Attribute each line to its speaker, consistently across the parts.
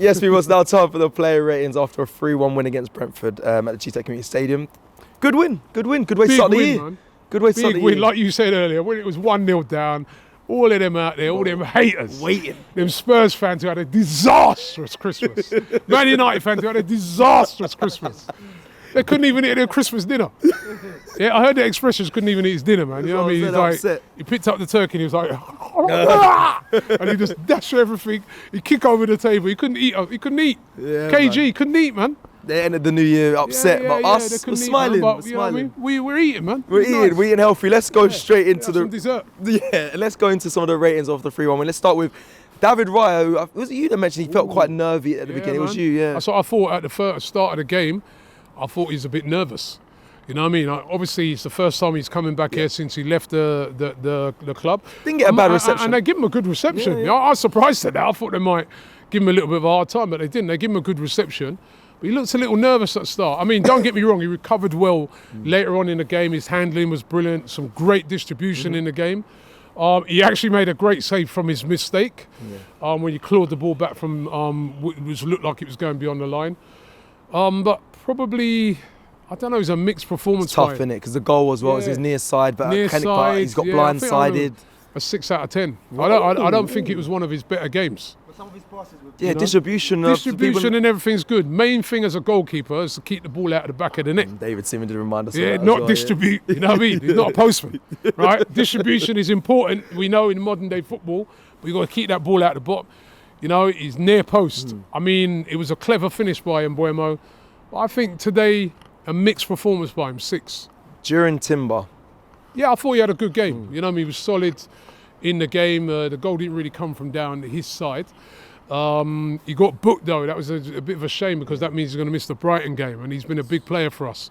Speaker 1: Yes, we was now time for the player ratings after a 3-1 win against Brentford at the Cheetah Community Stadium. Good win. Good way to start the year.
Speaker 2: Man.
Speaker 1: Good way to start the
Speaker 2: Big win,
Speaker 1: year.
Speaker 2: like you said earlier, when it was 1-0 down, all of them out there, all them haters.
Speaker 1: Waiting.
Speaker 2: Them Spurs fans who had a disastrous Christmas. Man United fans who had a disastrous Christmas. They couldn't even eat their Christmas dinner. Yeah, I heard the expressions couldn't even eat his dinner, man. You know what I mean? He's like,
Speaker 1: upset.
Speaker 2: he picked up the turkey and he was like, and he just dashed everything. He kicked over the table. He couldn't eat. He couldn't eat.
Speaker 1: Yeah,
Speaker 2: KG
Speaker 1: man.
Speaker 2: couldn't eat, man.
Speaker 1: They ended the new year upset, but
Speaker 2: they
Speaker 1: us,
Speaker 2: couldn't
Speaker 1: we're
Speaker 2: eat,
Speaker 1: smiling.
Speaker 2: man, but,
Speaker 1: We're
Speaker 2: you know what I
Speaker 1: smiling.
Speaker 2: mean? We're eating, man.
Speaker 1: We're
Speaker 2: It's
Speaker 1: eating.
Speaker 2: nice.
Speaker 1: We're eating healthy. Let's go straight into
Speaker 2: Have some dessert.
Speaker 1: let's go into some of the ratings of the 3-1 win. Let's start with David Raya. Who, was it you that mentioned he felt quite nervy at the beginning? It was
Speaker 2: man.
Speaker 1: you, yeah.
Speaker 2: That's what I thought at the start of the game. I thought he was a bit nervous. You know what I mean? Obviously, it's the first time he's coming back here since he left the club.
Speaker 1: Didn't get a bad reception.
Speaker 2: And they give him a good reception.
Speaker 1: Yeah.
Speaker 2: I was surprised at that. I thought they might give him a little bit of a hard time, but they didn't. They give him a good reception. But he looked a little nervous at the start. I mean, don't get me wrong, he recovered well later on in the game. His handling was brilliant, some great distribution in the game. He actually made a great save from his mistake when he clawed the ball back from which looked like it was going beyond the line. But probably, I don't know, it was a mixed performance.
Speaker 1: It's tough,
Speaker 2: by him.
Speaker 1: innit? Because the goal as well was his near side, but
Speaker 2: Near side,
Speaker 1: he's got
Speaker 2: I
Speaker 1: blindsided.
Speaker 2: think a 6 out of 10. I don't think it was one of his better games.
Speaker 3: But some of his passes were
Speaker 1: Yeah, distribution. of
Speaker 2: Distribution and everything's good. Main thing as a goalkeeper is to keep the ball out of the back of the net.
Speaker 1: David Seaman did remind us of
Speaker 2: Yeah,
Speaker 1: that as
Speaker 2: not
Speaker 1: well,
Speaker 2: distribute. You know what I mean? He's not a postman, right? Distribution is important. We know in modern day football, we got to keep that ball out the bottom. You know, he's near post. I mean, it was a clever finish by Mbeumo. But I think today a mixed performance by him, 6.
Speaker 1: During Timber.
Speaker 2: Yeah, I thought he had a good game. You know what I mean? He was solid in the game. The goal didn't really come from down his side. He got booked though. That was a bit of a shame because that means he's going to miss the Brighton game, and he's been a big player for us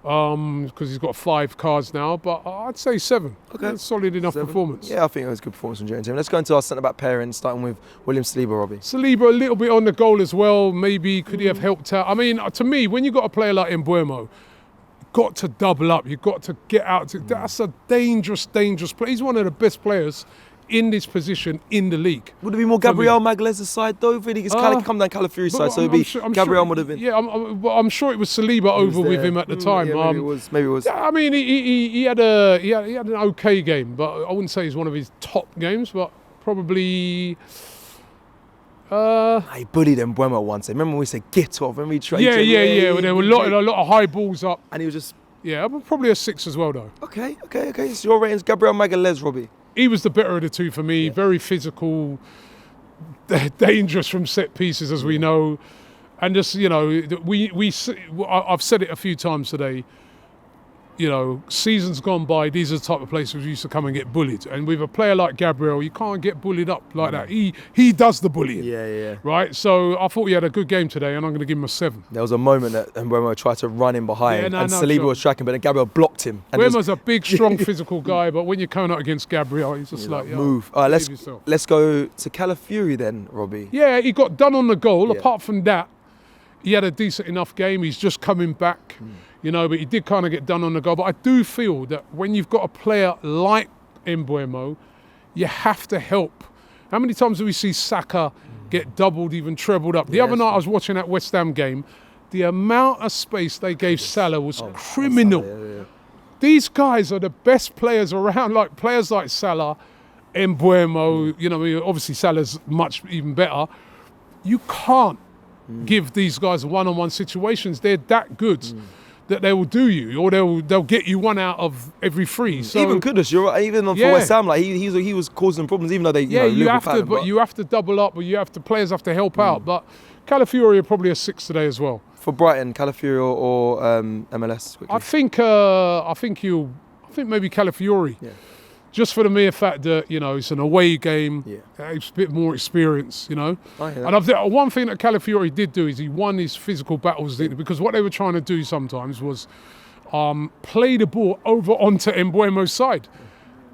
Speaker 2: because he's got 5 cards now. But I'd say 7.
Speaker 1: Okay.
Speaker 2: That's solid enough
Speaker 1: 7.
Speaker 2: performance.
Speaker 1: Yeah, I think it was a good performance from During Timber. Let's go into our centre-back pairing, starting with William Saliba, Robbie.
Speaker 2: Saliba a little bit on the goal as well. Maybe could he have helped out? I mean, to me, when you got a player like Mbeumo, you've got to double up. You've got to get out. That's a dangerous play. He's one of the best players in this position in the league.
Speaker 1: Would it be more Gabriel Magalhaes' side though? I think it's kind of come down Calafiori's side, so it'd be Gabriel would have been.
Speaker 2: Yeah, I'm sure it was Saliba over with him at the time.
Speaker 1: Yeah, maybe it was.
Speaker 2: Yeah, I mean, he had an okay game, but I wouldn't say it's one of his top games, but probably.
Speaker 1: He bullied Mbeumo once. Remember when we said get off? Remember he tried.
Speaker 2: Yeah. There were a lot of high balls up,
Speaker 1: and he was just.
Speaker 2: Yeah, but probably a 6 as well though.
Speaker 1: Okay. So your ratings, Gabriel Magalhaes, Robbie.
Speaker 2: He was the better of the two for me. Yeah. Very physical, dangerous from set pieces, as we know, and just I've said it a few times today. You know, seasons gone by, these are the type of places we used to come and get bullied. And with a player like Gabriel, you can't get bullied up like that. He does the bullying.
Speaker 1: Yeah.
Speaker 2: Right? So I thought he had a good game today, and I'm going to give him a 7.
Speaker 1: There was a moment that Mbeumo tried to run in behind, and Saliba was tracking, but then Gabriel blocked him.
Speaker 2: Mbeumo's a big, strong, physical guy, but when you're coming up against Gabriel, he's just like,
Speaker 1: move. All right, let's go to Calafiori then, Robbie.
Speaker 2: Yeah, he got done on the goal. Apart from that, he had a decent enough game. He's just coming back. You know, but he did kind of get done on the goal. But I do feel that when you've got a player like Mbeumo, you have to help. How many times do we see Saka get doubled, even trebled up? The other night I was watching that West Ham game. The amount of space they gave Salah was criminal.
Speaker 1: Yeah.
Speaker 2: These guys are the best players around, like players like Salah, Mbeumo. You know, obviously Salah's much even better. You can't give these guys one-on-one situations. They're that good. That they will do you, or they'll get you 1 out of every 3. So
Speaker 1: even Kudus, you're right. Even for West Ham, like he was causing problems, even though they
Speaker 2: you have to, but you have to double up, or players have to help out. But Calafiori are probably a 6 today as well.
Speaker 1: For Brighton, Calafiori or MLS? Quickly.
Speaker 2: I think maybe Calafiori. Yeah. Just for the mere fact that, it's an away game, it's a bit more experience, And one thing that Calafiori did do is he won his physical battles, because what they were trying to do sometimes was play the ball over onto Mbeumo's side.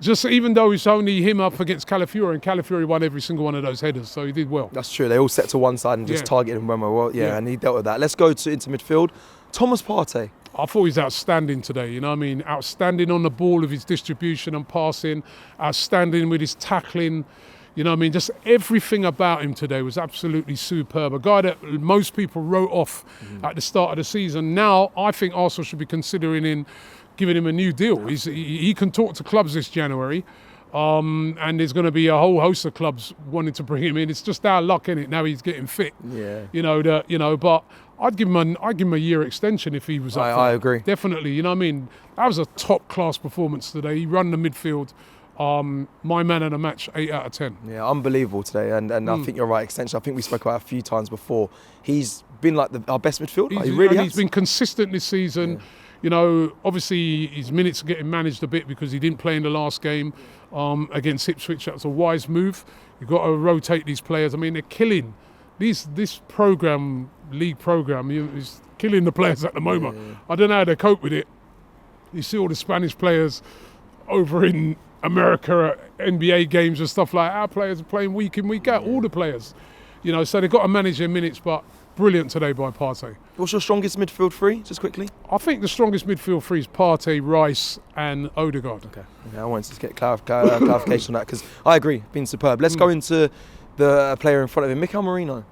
Speaker 2: Just even though it's only him up against Calafiori, and Calafiori won every single one of those headers, so he did well.
Speaker 1: That's true. They all set to one side and just targeted Mbeumo well. And he dealt with that. Let's go into midfield. Thomas Partey.
Speaker 2: I thought he was outstanding today, you know what I mean? Outstanding on the ball with his distribution and passing, outstanding with his tackling. You know what I mean? Just everything about him today was absolutely superb. A guy that most people wrote off at the start of the season. Now, I think Arsenal should be considering giving him a new deal. He can talk to clubs this January. And there's going to be a whole host of clubs wanting to bring him in. It's just our luck, innit? Now he's getting fit.
Speaker 1: Yeah.
Speaker 2: But I'd give him a year extension if he was up for it.
Speaker 1: I agree.
Speaker 2: Definitely. You know what I mean? That was a top class performance today. He run the midfield. My man of the match, 8 out of 10.
Speaker 1: Yeah, unbelievable today, and I think you're right. Extension. I think we spoke about it a few times before. He's been like our best midfielder. He really has.
Speaker 2: He's been consistent this season.
Speaker 1: Yeah.
Speaker 2: You know, obviously his minutes are getting managed a bit because he didn't play in the last game against Ipswich. That was a wise move. You've got to rotate these players. I mean, they're killing this league program is killing the players at the moment.
Speaker 1: Yeah.
Speaker 2: I don't know how they cope with it. You see all the Spanish players over in America at NBA games and stuff like that. Our players are playing week in, week out, all the players. You know, so they've got to manage their minutes, but brilliant today by Partey.
Speaker 1: What's your strongest midfield three, just quickly?
Speaker 2: I think the strongest midfield three is Partey, Rice and Odegaard.
Speaker 1: Okay, I wanted to get clarification on that because I agree, been superb. Let's go into the player in front of him, Mikel Merino.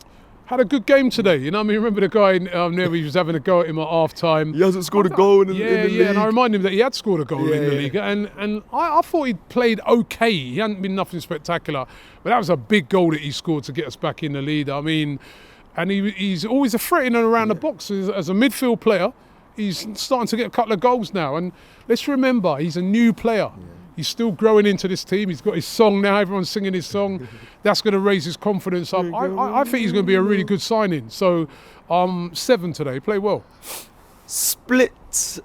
Speaker 2: Had a good game today, you know what I mean? Remember the guy there, he was having a go at him at half-time.
Speaker 1: He hasn't scored a goal in the league.
Speaker 2: And I reminded him that he had scored a goal in the league. And I thought he played okay. He hadn't been nothing spectacular. But that was a big goal that he scored to get us back in the lead. I mean, and he's always a threat in and around the box. As a midfield player, he's starting to get a couple of goals now. And let's remember, he's a new player. Yeah. He's still growing into this team. He's got his song now. Everyone's singing his song. That's going to raise his confidence up. I think he's going to be a really good signing. So, 7 today. Play well.
Speaker 1: Split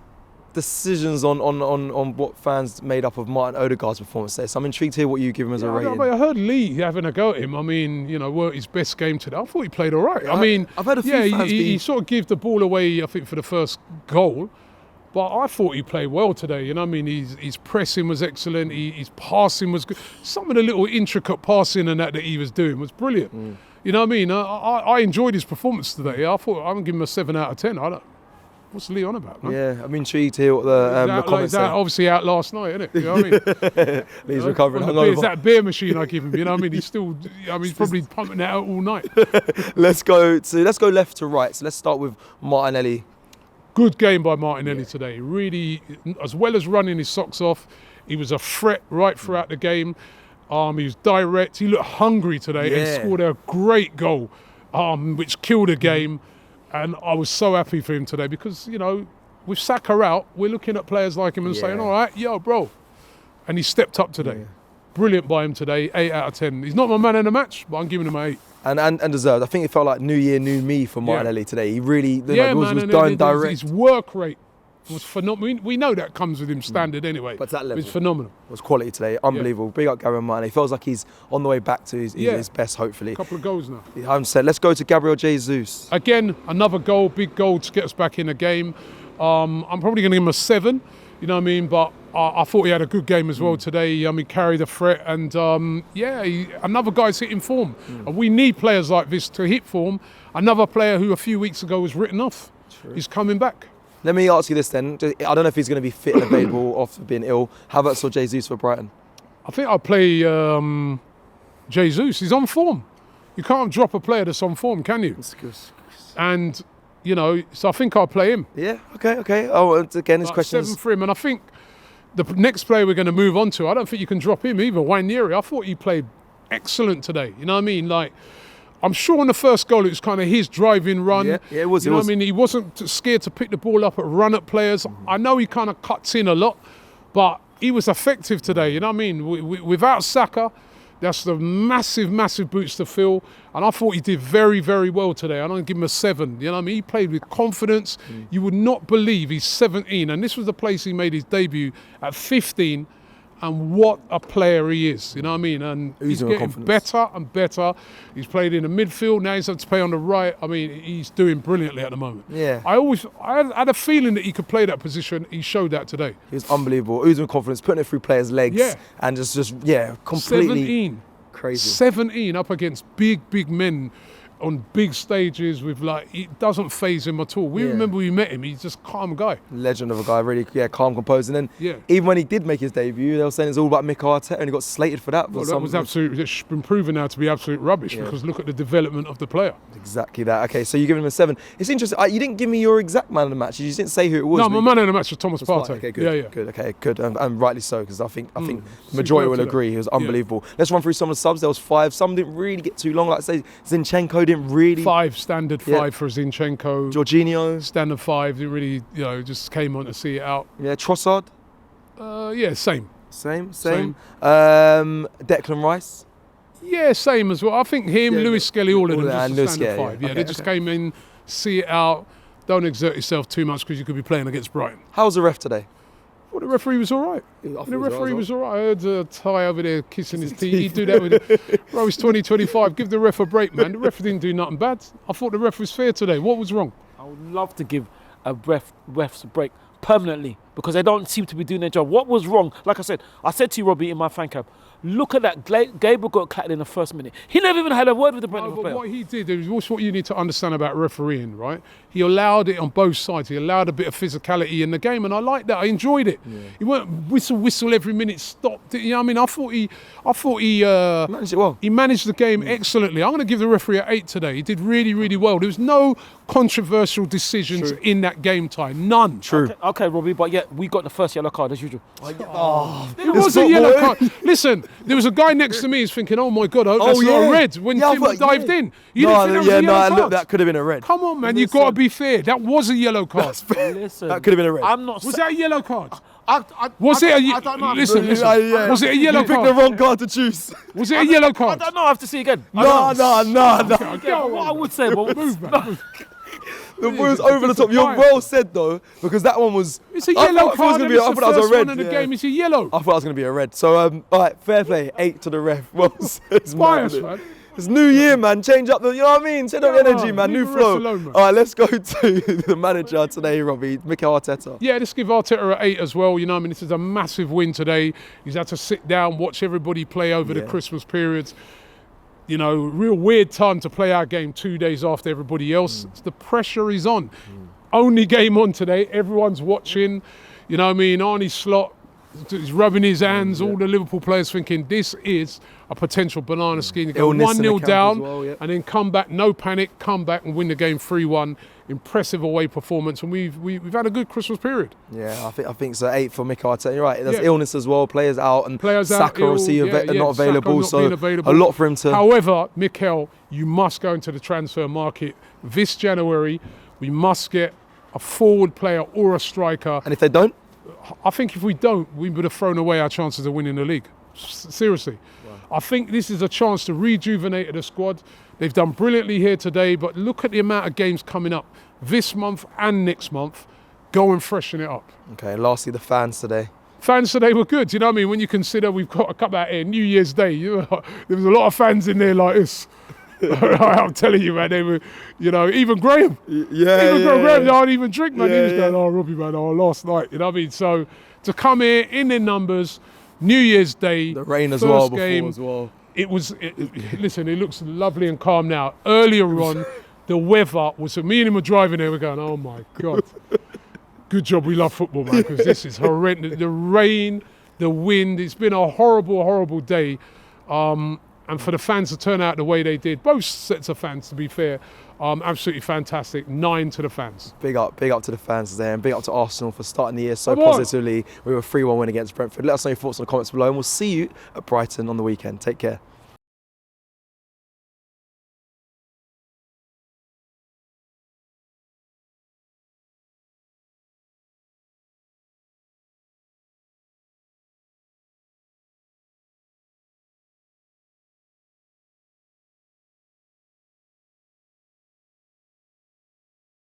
Speaker 1: decisions on what fans made up of Martin Odegaard's performance today. So I'm intrigued to hear what you give him as a rating.
Speaker 2: I heard Lee having a go at him. I mean, you know, weren't his best game today. I thought he played all right.
Speaker 1: I've had a few fans
Speaker 2: he sort of gave the ball away, I think, for the first goal. But I thought he played well today. You know what I mean? His pressing was excellent. His passing was good. Some of the little intricate passing and that he was doing was brilliant. You know what I mean? I enjoyed his performance today. I thought I'm going to give him a 7 out of 10. What's Lee on about, man?
Speaker 1: Yeah, I'm intrigued to hear what the comments say.
Speaker 2: Obviously out last night, isn't it? You know what I mean?
Speaker 1: Lee's recovering.
Speaker 2: It's that beer machine I give him. You know what I mean? He's probably pumping that out all night.
Speaker 1: Let's go left to right. So let's start with Martinelli.
Speaker 2: Good game by Martinelli today. Really, as well as running his socks off, he was a threat right throughout the game. He was direct. He looked hungry today and scored a great goal, which killed the game. And I was so happy for him today because, you know, with Saka out, we're looking at players like him and saying, all right, yo, bro. And he stepped up today. Brilliant by him today, 8 out of 10. He's not my man in the match, but I'm giving him an 8. And
Speaker 1: deserved. I think it felt like new year, new me for Martinelli today. He really was going direct.
Speaker 2: His work rate was phenomenal. We know that comes with him standard anyway.
Speaker 1: But that level
Speaker 2: was phenomenal.
Speaker 1: It was quality today. Unbelievable. Big up Gabriel Martinelli. Feels like he's on the way back to his best, hopefully.
Speaker 2: A couple of goals now.
Speaker 1: I'm said. Let's go to Gabriel Jesus.
Speaker 2: Again, another goal, big goal to get us back in the game. I'm probably going to give him a 7. You know what I mean? But I thought he had a good game as well today. I mean, carried the threat and another guy's hitting form. And we need players like this to hit form. Another player who a few weeks ago was written off is coming back.
Speaker 1: Let me ask you this then. I don't know if he's going to be fit and available after being ill. How about Jesus for Brighton?
Speaker 2: I think I'll play Jesus. He's on form. You can't drop a player that's on form, can you?
Speaker 1: That's good.
Speaker 2: And, you know, so I think I'll play him.
Speaker 1: Yeah, okay. Oh, again, his question
Speaker 2: 7 for him. And I think the next player we're going to move on to, I don't think you can drop him either. Wanyeri, I thought he played excellent today. You know what I mean? Like, I'm sure on the first goal it was kind of his driving run.
Speaker 1: Yeah, it was.
Speaker 2: You know what I mean? He wasn't scared to pick the ball up and run at players. I know he kind of cuts in a lot, but he was effective today. You know what I mean? Without Saka, that's the massive, massive boots to fill. And I thought he did very, very well today. I'm going to give him a 7. You know what I mean? He played with confidence. You would not believe he's 17. And this was the place he made his debut at 15. And what a player he is, you know what I mean? And he's getting better and better. He's played in the midfield, now he's had to play on the right. I mean, he's doing brilliantly at the moment.
Speaker 1: Yeah.
Speaker 2: I had a feeling that he could play that position. He showed that today.
Speaker 1: He was unbelievable. Oozing confidence, putting it through players' legs. And just completely
Speaker 2: 17.
Speaker 1: Crazy.
Speaker 2: 17 up against big men on big stages with it doesn't faze him at all. We remember we met him, he's just a calm guy.
Speaker 1: Legend of a guy, really, calm, composed. And then even when he did make his debut, they were saying it's all about Mikel Arteta, and he got slated for that.
Speaker 2: Well, that was absolutely, it's been proven now to be absolute rubbish because look at the development of the player.
Speaker 1: Exactly that. Okay, so you're giving him a 7. It's interesting. You didn't give me your exact man of the match. You just didn't say who it was.
Speaker 2: No, my man of the match was Thomas Partey.
Speaker 1: Okay, good. Good. Okay, good. And rightly so, because I think the majority will agree he was unbelievable. Let's run through some of the subs. There was 5. Some didn't really get too long. Like I say, Zinchenko didn't really.
Speaker 2: 5, standard 5 for Zinchenko.
Speaker 1: Jorginho.
Speaker 2: Standard 5. Didn't really, just came on to see it out.
Speaker 1: Yeah, Trossard.
Speaker 2: Same.
Speaker 1: Same. Declan Rice.
Speaker 2: Yeah, same as well. I think him, Lewis Skelly, all of them just a standard 5.
Speaker 1: Okay,
Speaker 2: they just came in, see it out. Don't exert yourself too much because you could be playing against Brighton.
Speaker 1: How was the ref today?
Speaker 2: Well, the referee was all right. The referee was all right. I heard Ty over there kissing his teeth. He'd do that with it. Bro, it's 2025. Give the ref a break, man. The ref didn't do nothing bad. I thought the ref was fair today. What was wrong?
Speaker 3: I would love to give refs a break permanently because they don't seem to be doing their job. What was wrong? Like I said to you, Robbie, in my fan club, look at that. Gabriel got clattered in the first minute. He never even had a word with the Brentford player.
Speaker 2: What he did is what you need to understand about refereeing, right? He allowed it on both sides. He allowed a bit of physicality in the game, and I liked that. I enjoyed it. Yeah. He weren't whistle every minute, stopped it. You know what I mean? I thought he
Speaker 1: managed it well.
Speaker 2: He managed the game excellently. I'm going to give the referee an 8 today. He did really, really well. There was no controversial decisions in that game time. None.
Speaker 1: True.
Speaker 3: Okay, Robbie, but yet we got the first yellow card as usual.
Speaker 2: It was a yellow card. Listen, there was a guy next to me who's thinking, oh my God, that's not a red when Tim dived in. You didn't think that was a yellow card?
Speaker 1: That could have been a red.
Speaker 2: Come on, man, you've got to be fair. That was a yellow card.
Speaker 3: Listen,
Speaker 1: that could have been a red.
Speaker 2: Was that a yellow card?
Speaker 3: Was it a
Speaker 2: Was it a yellow card?
Speaker 1: You picked the wrong card to choose.
Speaker 2: Was it a yellow card?
Speaker 3: I don't know. I have to see again.
Speaker 1: No.
Speaker 3: What I would say, but
Speaker 2: move, man.
Speaker 1: The was over the top. You're well said though, because that one was.
Speaker 2: It's a yellow card.
Speaker 1: I thought that was a red.
Speaker 2: In the game, it's a yellow.
Speaker 1: I thought it was going to be a red. So all right, fair play. 8 to the ref. Well, it's
Speaker 2: bias, man.
Speaker 1: It's New Year, man. Change up the, you know what I mean? Change up the energy, man. New flow.
Speaker 2: Alone, man.
Speaker 1: All right, let's go to the manager today, Robbie. Mikel Arteta.
Speaker 2: Yeah, let's give Arteta an 8 as well. You know what I mean? This is a massive win today. He's had to sit down, watch everybody play over the Christmas periods. You know, real weird time to play our game 2 days after everybody else. The pressure is on. Only game on today. Everyone's watching. You know what I mean? Arnie Slot is rubbing his hands. All the Liverpool players thinking this is a potential banana skin. You go 1-0 down and then come back, no panic, come back and win the game 3-1. Impressive away performance, and we've had a good Christmas period.
Speaker 1: Yeah, I think so. 8 for Mikel Arteta. You're right. There's illness as well. Players out, and Saka obviously not available. So a lot for him to.
Speaker 2: However, Mikel, you must go into the transfer market this January. We must get a forward player or a striker.
Speaker 1: And if they don't,
Speaker 2: I think if we don't, we would have thrown away our chances of winning the league. Seriously. Wow. I think this is a chance to rejuvenate the squad. They've done brilliantly here today, but look at the amount of games coming up this month and next month. Go and freshen it up. Okay,
Speaker 1: lastly, the fans today.
Speaker 2: Fans today were good. You know what I mean? When you consider we've got a couple out here, New Year's Day, there was a lot of fans in there like this. I'm telling you, man, they were, even Graham. Graham don't even drink, man. He was going, Robbie, man, last night. You know what I mean? So to come here in their numbers, New Year's Day,
Speaker 1: the rain as
Speaker 2: well,
Speaker 1: game, before as well.
Speaker 2: Listen, it looks lovely and calm now. Earlier on, the weather was, me and him were driving there, we're going, oh my God. Good job we love football, man, because this is horrendous. The rain, the wind, it's been a horrible, horrible day. And for the fans to turn out the way they did, both sets of fans, to be fair, absolutely fantastic. 9 to the fans. Big up to the fans there, and big up to Arsenal for starting the year so positively. We were 3-1 win against Brentford. Let us know your thoughts in the comments below, and we'll see you at Brighton on the weekend. Take care.